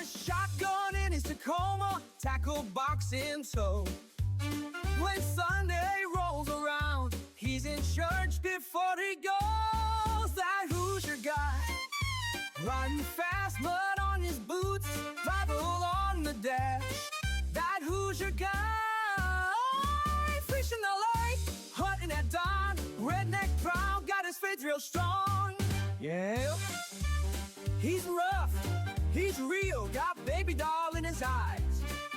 shotgun in his Tacoma, tackle box in tow. When Sunday rolls around, he's in church before he goes. That Hoosier guy, riding fast, mud on his boots, Bible on the dash. That Hoosier guy, fishing the lake, hunting at dawn, redneck proud, got his faith real strong. Yeah, he's rough, he's real, got baby doll in his eyes.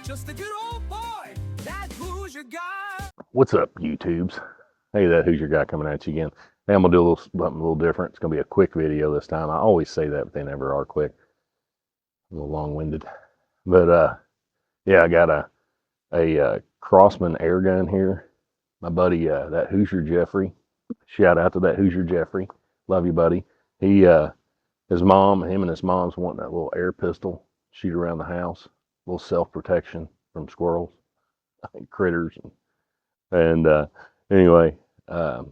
Just a good old boy, that Hoosier guy. What's up, YouTubes? Hey, that Hoosier guy coming at you again. Hey, I'm gonna do something a little different. It's gonna be a quick video this time. I always say that, but they never are quick. A little long-winded, but yeah, I got a Crosman air gun here. My buddy, that Hoosier Jeffrey. Shout out to that Hoosier Jeffrey. Love you, buddy. He, his mom, him and his mom's wanting that little air pistol, shoot around the house, a little self-protection from squirrels, critters, and anyway,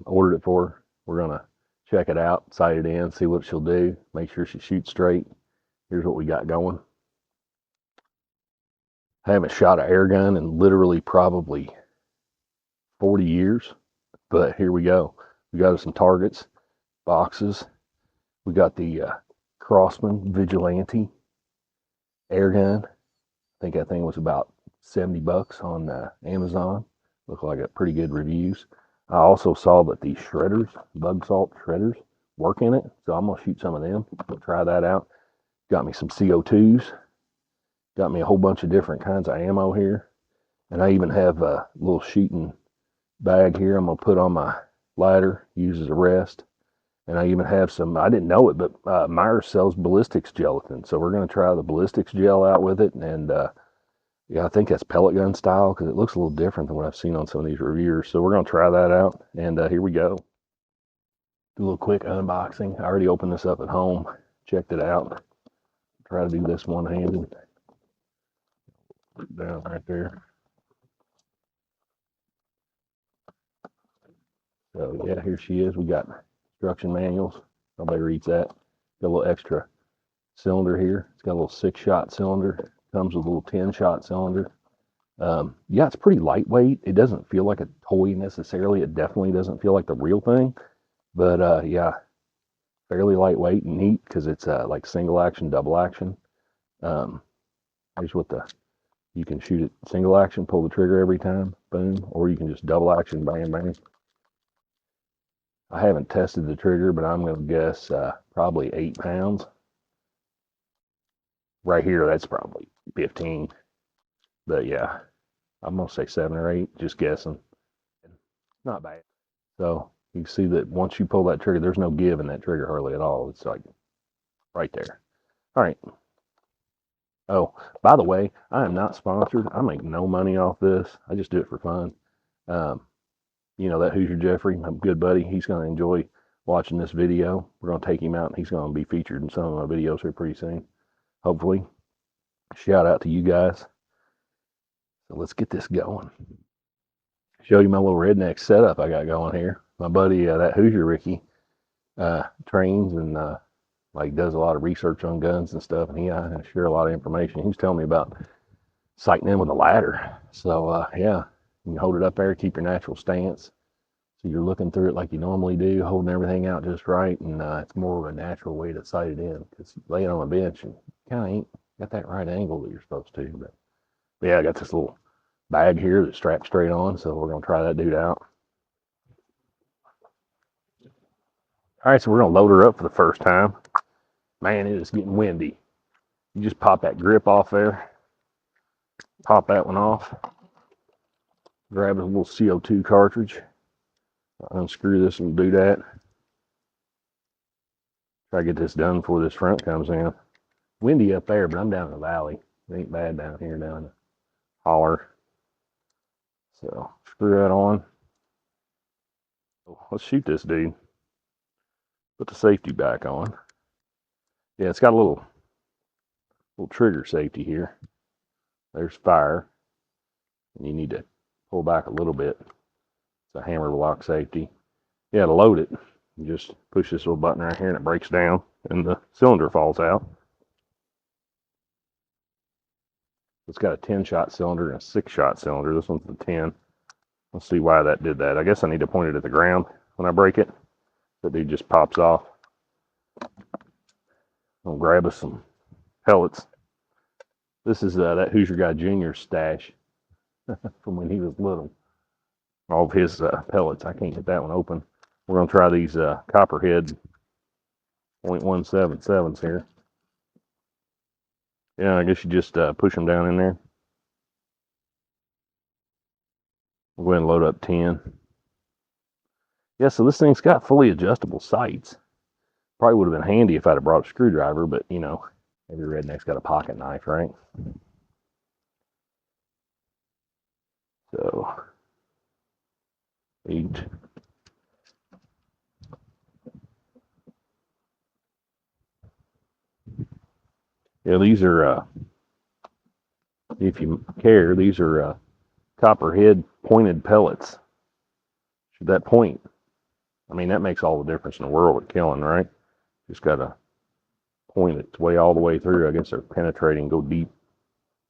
ordered it for her. We're gonna check it out, sight it in, see what she'll do, make sure she shoots straight. Here's what we got going. I haven't shot an air gun in literally probably 40 years, but here we go. We got some targets, boxes. We got the Crosman Vigilante air gun. I think that thing was about 70 bucks on Amazon. Looked like a pretty good reviews. I also saw that the shredders, BUG-A-SALT shredders, work in it, so I'm gonna shoot some of them. Try that out. Got me some CO2s. Got me a whole bunch of different kinds of ammo here, and I even have a little shooting bag here. I'm gonna put on my ladder, use as a rest, and I even have some. I didn't know it, but Myers sells ballistics gelatin, so we're gonna try the ballistics gel out with it, and yeah, I think that's pellet gun style because it looks a little different than what I've seen on some of these reviewers. So we're going to try that out, and here we go. Do a little quick unboxing. I already opened this up at home, checked it out. Try to do this one-handed. Put it down right there. So yeah, here she is. We got instruction manuals. Nobody reads that. Got a little extra cylinder here. It's got a little 6-shot cylinder. Comes with a little 10-shot cylinder. Yeah, it's pretty lightweight. It doesn't feel like a toy necessarily. It definitely doesn't feel like the real thing. But yeah, fairly lightweight and neat because it's like single action, double action. Here's what you can shoot it single action, pull the trigger every time, boom, or you can just double action, bang, bang. I haven't tested the trigger, but I'm going to guess probably 8 pounds. Right here, that's probably 15, but yeah, I'm gonna say 7 or 8, just guessing. Not bad. So you can see that once you pull that trigger, there's no give in that trigger hardly at all. It's like right there. All right. Oh, by the way, I am not sponsored. I make no money off this. I just do it for fun. You know, that Hoosier Jeffrey, my good buddy, he's gonna enjoy watching this video. We're gonna take him out, and he's gonna be featured in some of my videos here pretty soon. Hopefully. Shout out to you guys. So let's get this going. Show you my little redneck setup I got going here. My buddy, that Hoosier Ricky, trains and like does a lot of research on guns and stuff, and I share a lot of information. He was telling me about sighting in with a ladder. So yeah, you can hold it up there, keep your natural stance. So you're looking through it like you normally do, holding everything out just right, and it's more of a natural way to sight it in because you lay it on a bench and kind of ain't got that right angle that you're supposed to. But yeah, I got this little bag here that straps straight on, so we're gonna try that dude out. All right, so we're gonna load her up for the first time. Man, it is getting windy. You just pop that grip off there, pop that one off, grab a little CO2 cartridge, unscrew this and do that. Try to get this done before this front comes in. Windy up there, but I'm down in the valley. It ain't bad down here, down in the holler. So screw that on. Let's shoot this dude. Put the safety back on. Yeah, it's got a little trigger safety here. There's fire. And you need to pull back a little bit. It's a hammer block safety. Yeah, to load it, you just push this little button right here and it breaks down and the cylinder falls out. It's got a 10-shot cylinder and a 6-shot cylinder. This one's the 10. Let's see why that did that. I guess I need to point it at the ground when I break it. That dude just pops off. I'll grab us some pellets. This is that Hoosier Guy Jr. stash from when he was little. All of his pellets. I can't get that one open. We're going to try these Copperhead .177s here. Yeah, I guess you just push them down in there. We'll go ahead and load up 10. Yeah, so this thing's got fully adjustable sights. Probably would have been handy if I'd have brought a screwdriver, but you know, every redneck's got a pocket knife, right? So, 8. Yeah, these are, if you care, these are Copperhead pointed pellets. Should that point? I mean, that makes all the difference in the world with killing, right? Just got to point its way all the way through. I guess they're penetrating, go deep.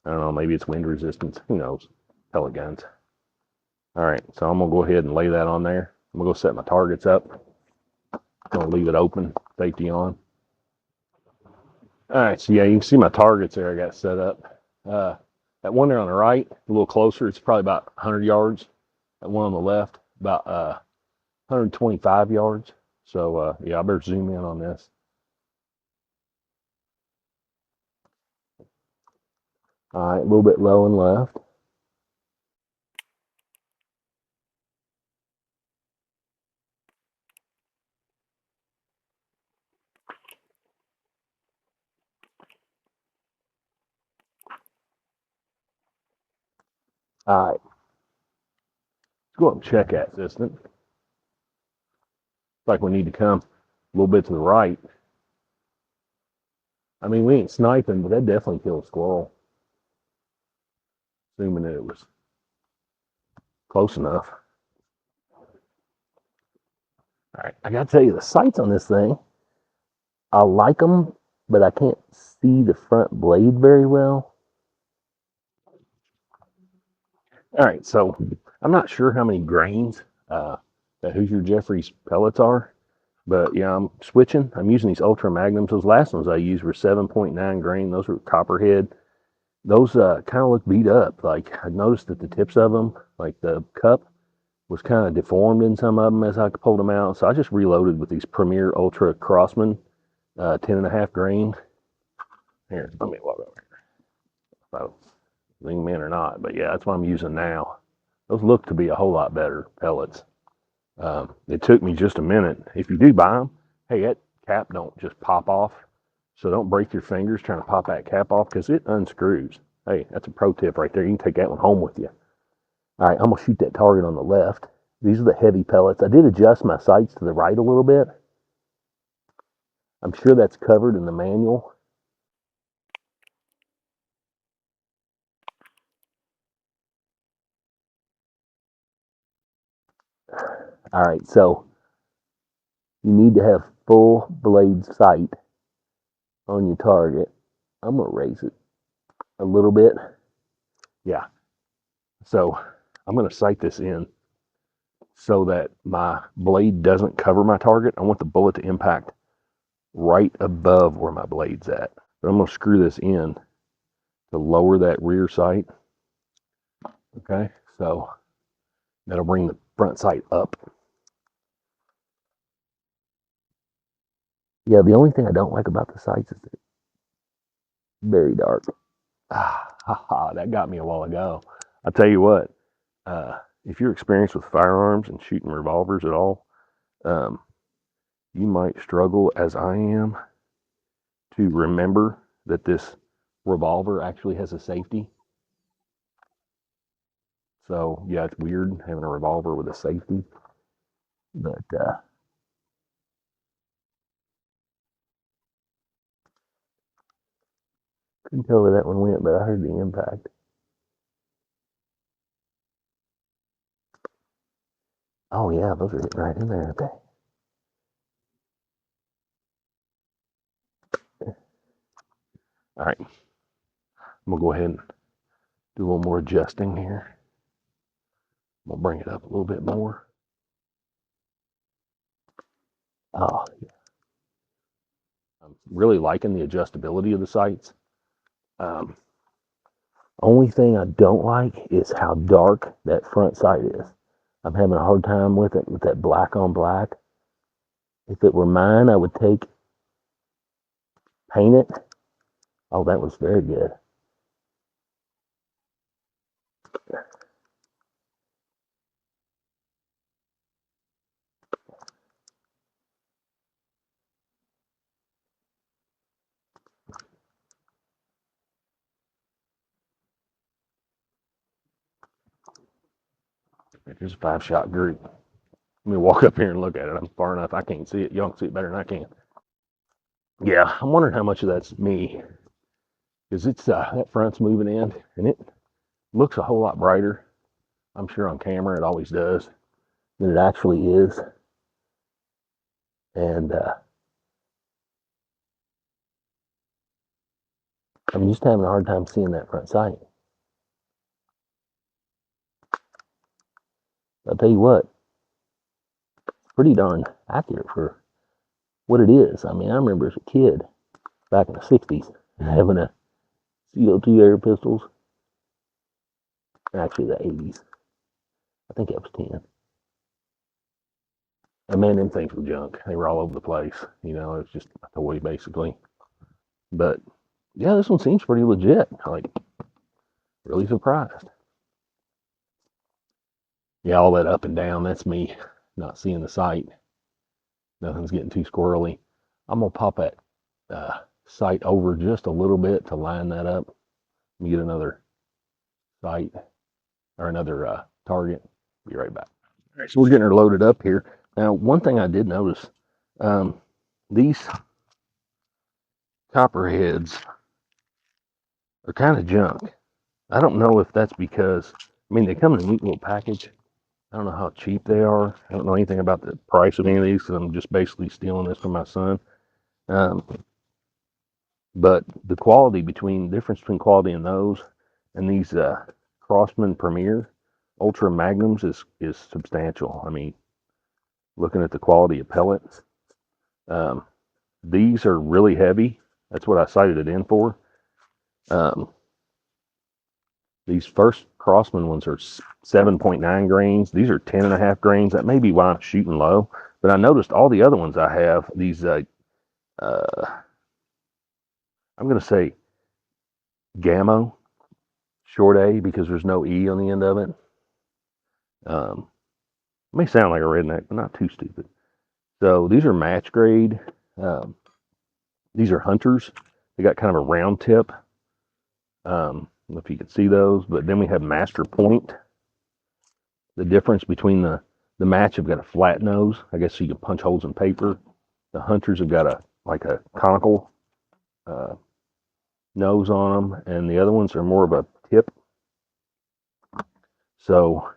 I don't know, maybe it's wind resistance. Who knows? Pellet guns. All right, so I'm going to go ahead and lay that on there. I'm going to go set my targets up. I'm going to leave it open, safety on. All right, so yeah, you can see my targets there I got set up. That one there on the right, a little closer, it's probably about 100 yards. That one on the left, about 125 yards. So yeah, I better zoom in on this. All right, a little bit low and left. All right, let's go up and check that distance. Looks like we need to come a little bit to the right. I mean, we ain't sniping, but that definitely killed a squirrel. Assuming that it was close enough. All right, I gotta tell you, the sights on this thing, I like them, but I can't see the front blade very well. All right, so I'm not sure how many grains that Hoosier Jeffries pellets are, but yeah, I'm switching. I'm using these Ultra Magnums. Those last ones I used were 7.9 grain. Those were Copperhead. Those kind of look beat up. Like I noticed that the tips of them, like the cup, was kind of deformed in some of them as I pulled them out. So I just reloaded with these Premier Ultra Crosman 10.5 grain. Here, let me walk over here. If I zoom in or not, but yeah, that's what I'm using now. Those look to be a whole lot better pellets. It took me just a minute. If you do buy them, hey, that cap don't just pop off. So don't break your fingers trying to pop that cap off because it unscrews. Hey, that's a pro tip right there. You can take that one home with you. All right, I'm going to shoot that target on the left. These are the heavy pellets. I did adjust my sights to the right a little bit. I'm sure that's covered in the manual. All right, so you need to have full blade sight on your target. I'm going to raise it a little bit. Yeah. So I'm going to sight this in so that my blade doesn't cover my target. I want the bullet to impact right above where my blade's at. But I'm going to screw this in to lower that rear sight. Okay, so that'll bring the front sight up. Yeah, the only thing I don't like about the sights is they're very dark. That got me a while ago. I'll tell you what, if you're experienced with firearms and shooting revolvers at all, you might struggle, as I am, to remember that this revolver actually has a safety. So yeah, it's weird having a revolver with a safety, but couldn't tell where that one went, but I heard the impact. Oh yeah, those are hitting right in there, aren't they? All right, I'm gonna go ahead and Do a little more adjusting here. We'll bring it up a little bit more. Oh, yeah. I'm really liking the adjustability of the sights. Only thing I don't like is how dark that front sight is. I'm having a hard time with it, with that black on black. If it were mine, I would paint it. Oh, that was very good. Here's a 5-shot group. Let me walk up here and look at it. I'm far enough. I can't see it. Y'all can see it better than I can. Yeah, I'm wondering how much of that's me. Because it's that front's moving in, and it looks a whole lot brighter. I'm sure on camera it always does, than it actually is. And I'm just having a hard time seeing that front sight. I'll tell you what, it's pretty darn accurate for what it is. I mean, I remember as a kid, back in the 60s, having a CO2 air pistols. Actually, the 80s. I think it was 10. And man, them things were junk. They were all over the place. You know, it was just a toy, basically. But, yeah, this one seems pretty legit. Like, really surprised. Yeah, all that up and down, that's me not seeing the sight. Nothing's getting too squirrely. I'm going to pop that sight over just a little bit to line that up. Let me get another sight or another target. Be right back. All right, so we're getting her loaded up here. Now, one thing I did notice, these copperheads are kind of junk. I don't know if that's because, I mean, they come in a neat little package. I don't know how cheap they are. I don't know anything about the price of any of these because I'm just basically stealing this from my son. But the difference between quality in those and these Crosman Premier Ultra Magnums is substantial. I mean, looking at the quality of pellets, these are really heavy. That's what I sighted it in for. These first Crosman ones are 7.9 grains. These are 10.5 grains. That may be why I'm shooting low. But I noticed all the other ones I have, these, I'm going to say Gamma short A because there's no E on the end of it. May sound like a redneck, but not too stupid. So these are match grade. These are Hunters. They got kind of a round tip. I don't know if you can see those, but then we have Master Point. The difference between the match have got a flat nose. I guess so you can punch holes in paper. The Hunters have got a conical nose on them, and the other ones are more of a tip. So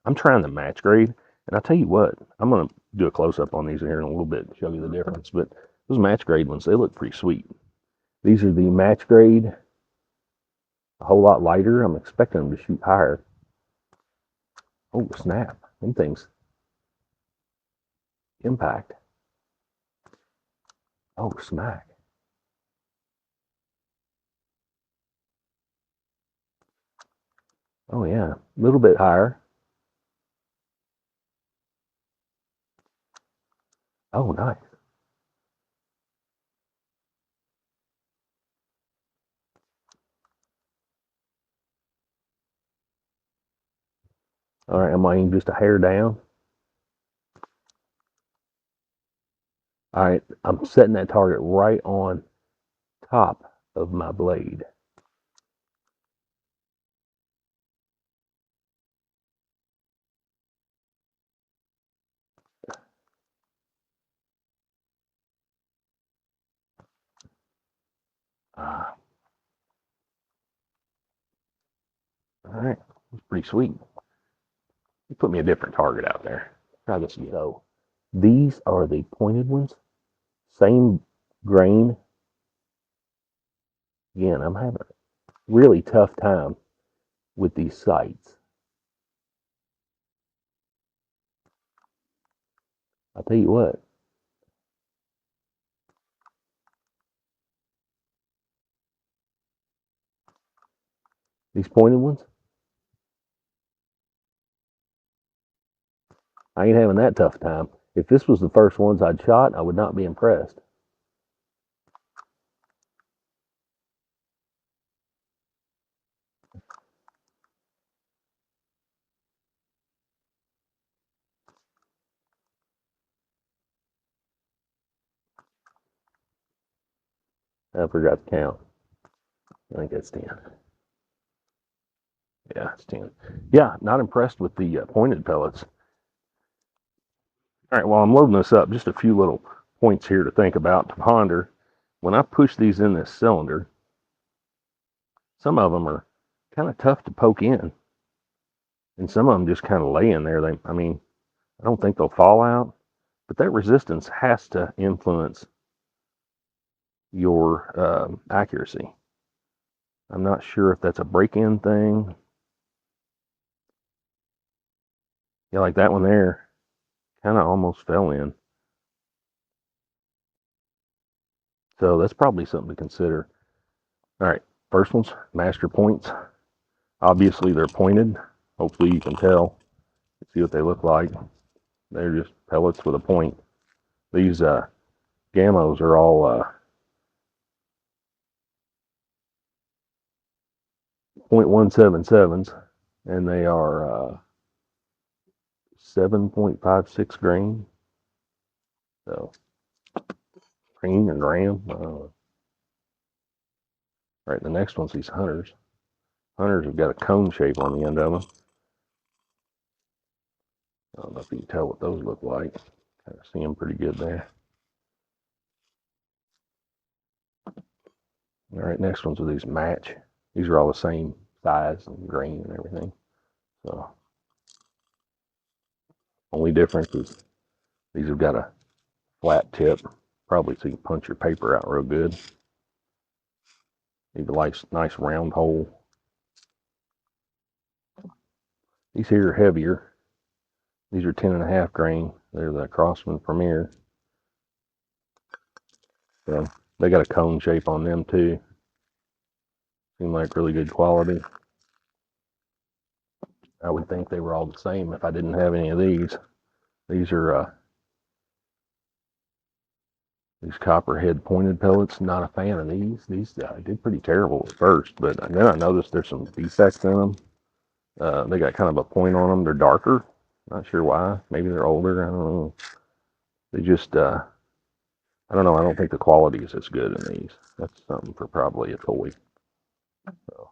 I'm trying the match grade, and I'll tell you what, I'm going to do a close-up on these here in a little bit to show you the difference, but those match grade ones, they look pretty sweet. These are the match grade, a whole lot lighter. I'm expecting them to shoot higher. Oh, snap. Them things. Impact. Oh, smack. Oh, yeah. A little bit higher. Oh, nice. All right, I'm aiming just a hair down. All right, I'm setting that target right on top of my blade. All right, that's pretty sweet. You put me a different target out there. Try this again. So these are the pointed ones. Same grain. Again, I'm having a really tough time with these sights. I'll tell you what, these pointed ones, I ain't having that tough time. If this was the first ones I'd shot, I would not be impressed. I forgot to count. I think that's 10. Yeah, it's 10. Yeah, not impressed with the pointed pellets. All right, while I'm loading this up, just a few little points here to think about, to ponder. When I push these in this cylinder, some of them are kind of tough to poke in, and some of them just kind of lay in there. I mean, I don't think they'll fall out, but that resistance has to influence your accuracy. I'm not sure if that's a break-in thing. Yeah, like that one there, kind of almost fell in. So that's probably something to consider. All right, first one's master points. Obviously, they're pointed. Hopefully, you can tell. See what they look like. They're just pellets with a point. These gamos are all .177s, and they are 7.56 grain. So, green or gram. All right, the next one's these hunters. Hunters have got a cone shape on the end of them. I don't know if you can tell what those look like. Kind of see them pretty good there. All right, next ones with these match. These are all the same size and grain and everything. So, only difference is these have got a flat tip, probably so you can punch your paper out real good. Leave a nice round hole. These here are heavier. These are 10.5 grain. They're the Crosman Premier. So they got a cone shape on them too. Seem like really good quality. I would think they were all the same if I didn't have any of these. These are these copperhead pointed pellets. Not a fan of these. These did pretty terrible at first, but then I noticed there's some defects in them. They got kind of a point on them. They're darker. Not sure why. Maybe they're older. I don't know. They just, I don't know. I don't think the quality is as good in these. That's something for probably a toy. So,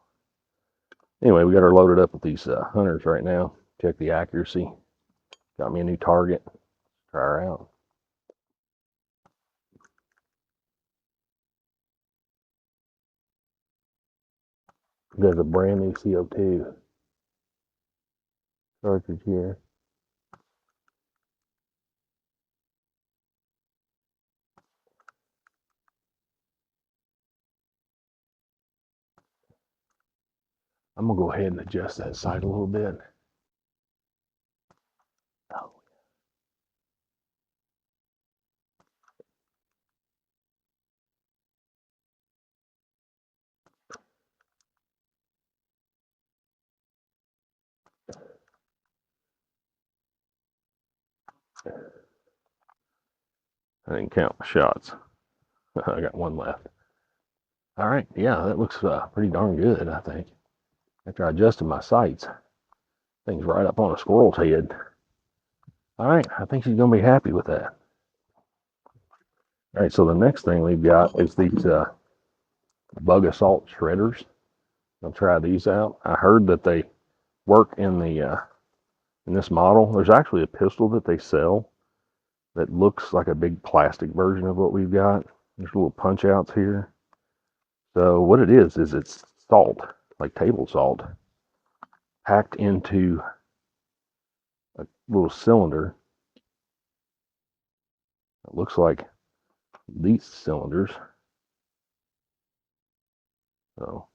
anyway, we got her loaded up with these hunters right now. Check the accuracy. Got me a new target. Try her out. There's a brand new CO2 cartridge here. I'm gonna go ahead and adjust that sight a little bit. Oh, I didn't count my shots. I got one left. All right, yeah, that looks pretty darn good, I think. After I adjusted my sights, thing's right up on a squirrel's head. All right, I think she's gonna be happy with that. All right, so the next thing we've got is these BUG-A-SALT shredders. I'll try these out. I heard that they work in the in this model. There's actually a pistol that they sell that looks like a big plastic version of what we've got. There's little punch outs here. So what it is it's salt, like table salt, packed into a little cylinder. It looks like these cylinders. So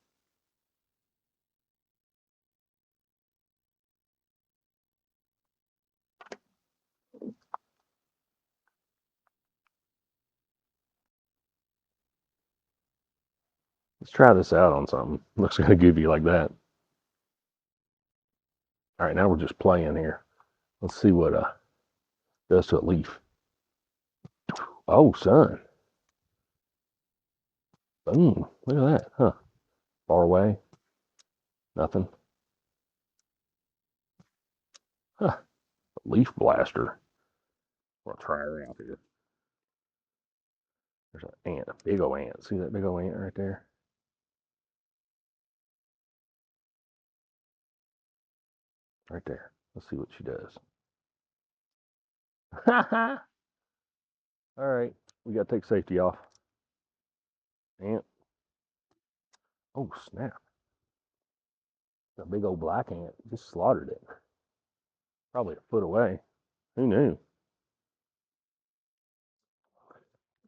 Let's try this out on something. Looks gonna give you like that. All right, now we're just playing here. Let's see what does to a leaf. Oh, son. Boom. Look at that, huh? Far away. Nothing. Huh. Leaf blaster. We'll try her out here. There's an ant, a big old ant. See that big old ant right there? Right there. Let's see what she does. All right, we gotta take safety off. Ant. Oh snap! A big old black ant just slaughtered it. Probably a foot away. Who knew?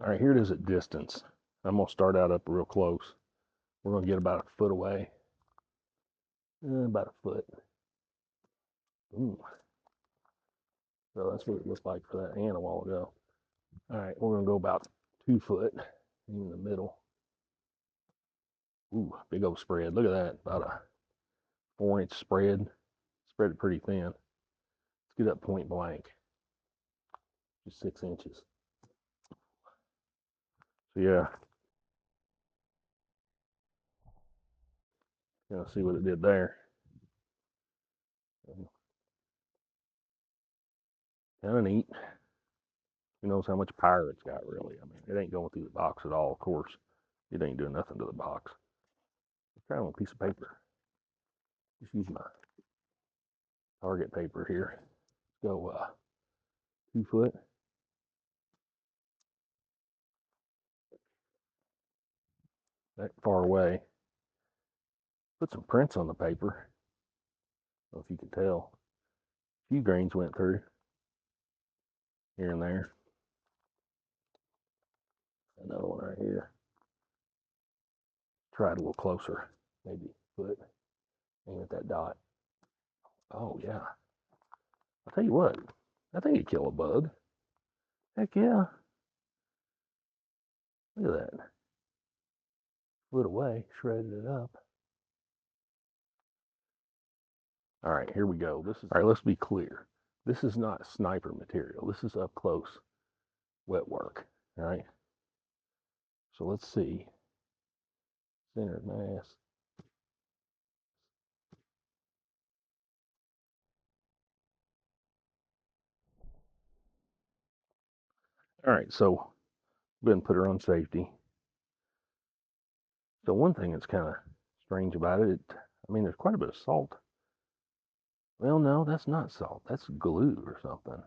All right, here it is at distance. I'm gonna start out up real close. We're gonna get about a foot away. About a foot. Ooh. So that's what it looked like for that ant a while ago. All right, we're gonna go about 2 foot in the middle. Ooh, big old spread. Look at that, about a 4-inch spread. Spread it pretty thin. Let's get up point blank. Just 6 inches. So yeah, see what it did there. Kind of neat. Who knows how much power it's got, really. I mean, it ain't going through the box at all, of course. It ain't doing nothing to the box. Let's try on a piece of paper. Just use my target paper here. Go 2 foot. That far away. Put some prints on the paper. I don't know if you can tell. A few grains went through here and there. Another one right here. Try it a little closer. Maybe foot. Aim at that dot. Oh yeah. I'll tell you what. I think it killed a bug. Heck yeah. Look at that. Foot away, shredded it up. All right, here we go. All right, let's be clear. This is not sniper material. This is up close wet work. All right. So let's see. Centered mass. All right, so go ahead and put her on safety. So one thing that's kind of strange about it, I mean, there's quite a bit of salt. Well, no, that's not salt. That's glue or something.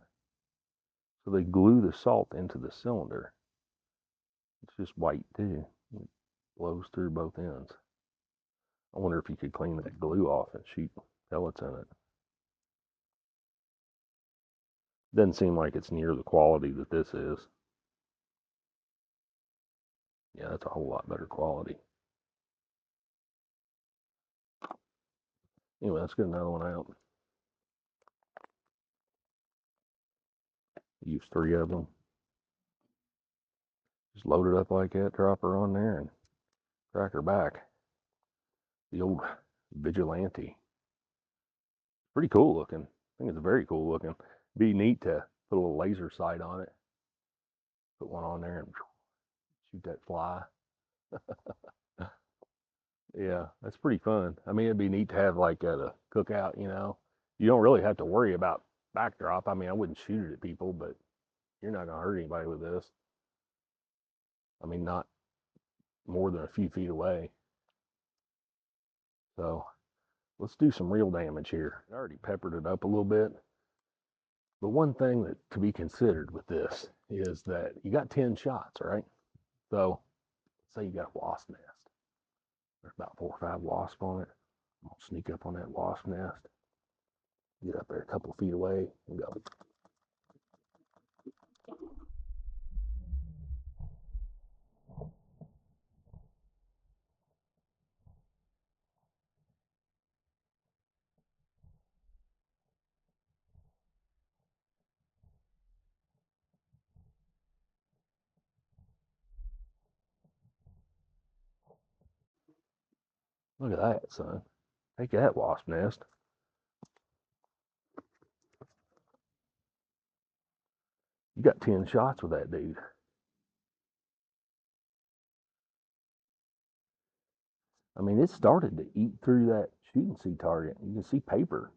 So they glue the salt into the cylinder. It's just white too. It blows through both ends. I wonder if you could clean that glue off and shoot pellets in it. Doesn't seem like it's near the quality that this is. Yeah, that's a whole lot better quality. Anyway, let's get another one out. Use 3 of them. Just load it up like that, drop her on there, and crack her back. The old Vigilante. Pretty cool looking. I think it's very cool looking. Be neat to put a little laser sight on it. Put one on there and shoot that fly. Yeah, that's pretty fun. I mean, it'd be neat to have like at a cookout, you know. You don't really have to worry about backdrop. I mean, I wouldn't shoot it at people, but you're not gonna hurt anybody with this. I mean, not more than a few feet away. So let's do some real damage here. I already peppered it up a little bit. But one thing that to be considered with this is that you got 10 shots, right? So say you got a wasp nest. There's about 4 or 5 wasps on it. I'm gonna sneak up on that wasp nest, get up there a couple feet away and go. Look at that, son. Take that, wasp nest. You got 10 shots with that dude. I mean, it started to eat through that shooting sea target. You can see paper.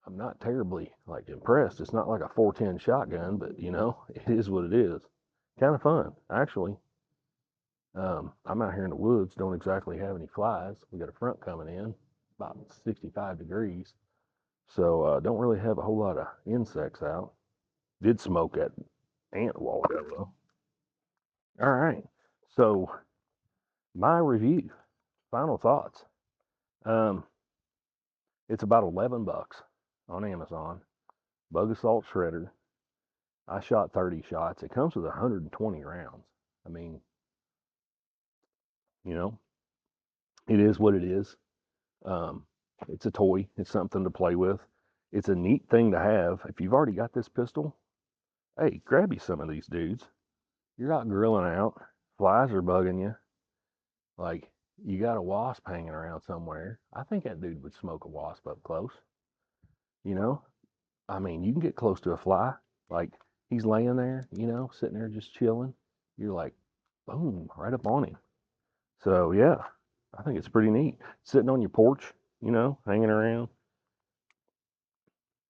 I'm not terribly like impressed. It's not like a 410 shotgun, but you know, it is what it is. Kind of fun, actually. I'm out here in the woods, don't exactly have any flies. We got a front coming in, about 65 degrees. So don't really have a whole lot of insects out. Did smoke that ant a while ago though. All right, so my review, final thoughts. It's about 11 bucks on Amazon. BUG-A-SALT Shredder. I shot 30 shots. It comes with 120 rounds. I mean, you know, it is what it is. It's a toy. It's something to play with. It's a neat thing to have. If you've already got this pistol, hey, grab you some of these dudes. You're out grilling out. Flies are bugging you. Like, you got a wasp hanging around somewhere. I think that dude would smoke a wasp up close. You know? I mean, you can get close to a fly. Like, he's laying there, you know, sitting there just chilling. You're like, boom, right up on him. So, yeah, I think it's pretty neat. Sitting on your porch, you know, hanging around.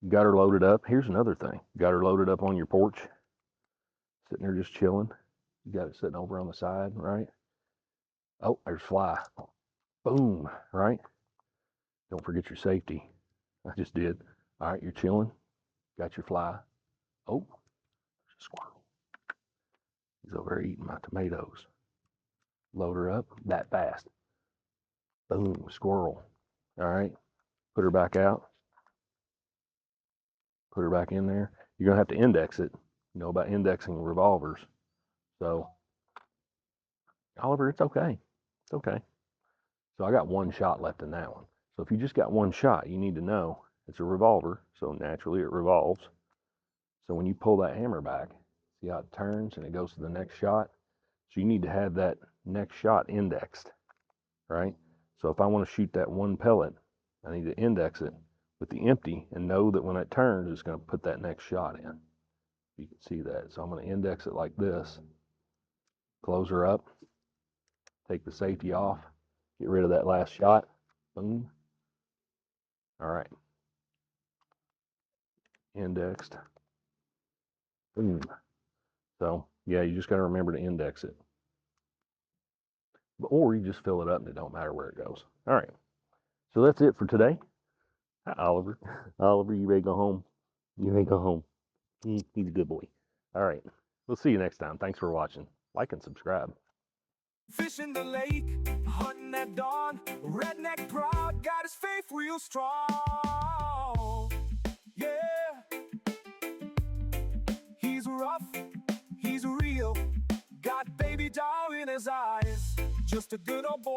You got her loaded up. Here's another thing. Got her loaded up on your porch, sitting there just chilling. You got it sitting over on the side, right? Oh, there's fly. Boom, right? Don't forget your safety. I just did. All right, you're chilling. Got your fly. Oh, there's a squirrel. He's over there eating my tomatoes. Load her up that fast. Boom, squirrel. All right, put her back out. Put her back in there. You're gonna have to index it. You know about indexing revolvers. So, Oliver, it's okay. It's okay. So I got one shot left in that one. So if you just got one shot, you need to know it's a revolver. So naturally it revolves. So when you pull that hammer back, see how it turns and it goes to the next shot? So you need to have that next shot indexed, right? So if I want to shoot that one pellet, I need to index it with the empty and know that when it turns, it's going to put that next shot in. You can see that. So I'm going to index it like this. Close her up. Take the safety off. Get rid of that last shot. Boom. All right. Indexed. Boom. So yeah, you just got to remember to index it. Or you just fill it up and it don't matter where it goes. All right. So that's it for today. Hi, Oliver. Oliver, you ready to go home? You ready to go home? He's a good boy. All right. We'll see you next time. Thanks for watching. Like and subscribe. Fish in the lake, hunting at dawn. Redneck proud, got his faith real strong. Yeah, he's rough, he's real. Got baby doll in his eyes. Just a good old boy.